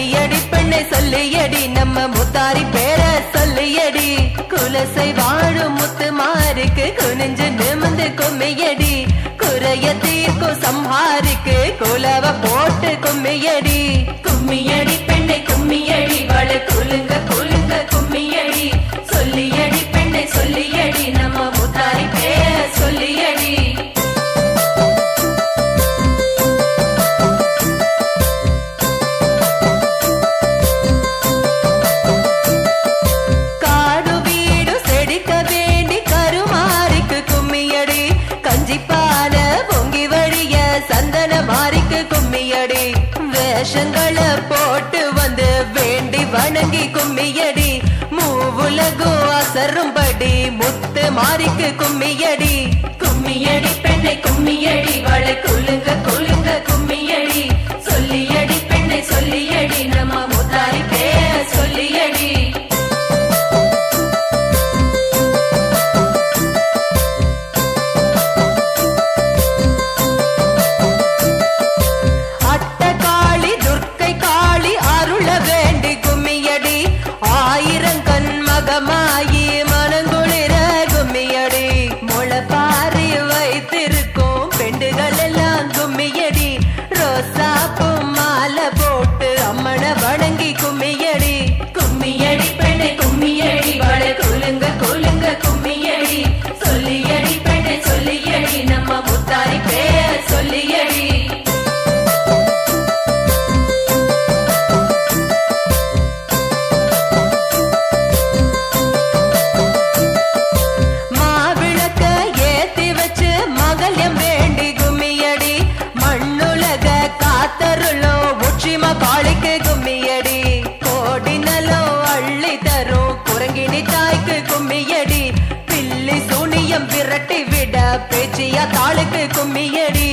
சொல்லியடி பெண்ணை சொல்லியடி நம்ம முத்தாரி பேர சொல்லியடி குலசை வாழும் முத்து மாருக்கு குனிஞ்சு நிமிந்து கும்மியடி குறைய தீர்க்கும் சம்ஹாரிக்கு குலவ போட்டு கும்மியடி கும்மியடி பெண்ணை கும்மியடி வள குலுங்க குலுங்க கும்மியடி சொல்லியடி பெண்ணை சொல்லியடி நம்ம முத்தாரி பேர சொல்லியடி வேஷங்களை போட்டு வந்து வேண்டி வணங்கி கும்மியடி மூவுலகோ அசரும்படி முத்து மாறிக்கு கும்மியடி கும்மியடி பெண்ணை கும்மியடி வள குலுங்க குலுங்க கும்மியடி சொல்லியடி பெண்ணை சொல்லியடி நம்ம முத்தாரி பேர சொல்லியடி மாயி மனங்குளிர கும்மியடி முளப்பாரி வைத்திருக்கும் பெண்டுகள் எல்லாம் கும்மியடி ரோசாப்பூ மாலை போட்டு அம்மனை வணங்கி கும்மியடி கும்மியடி பெண்ணை கும்மியடி வள குலுங்க குலுங்க கும்மியடி சொல்லியடி பெண்ணை சொல்லியடி நம்ம முத்தாரி பேர சொல்லியடி காளிக்கு கும்மியடி கோடினலோ அள்ளி தரும் குரங்கினி தாய்க்கு கும்மியடி பில்லி சூனியம் விரட்டி விட பேச்சியா தாளுக்கு கும்மியடி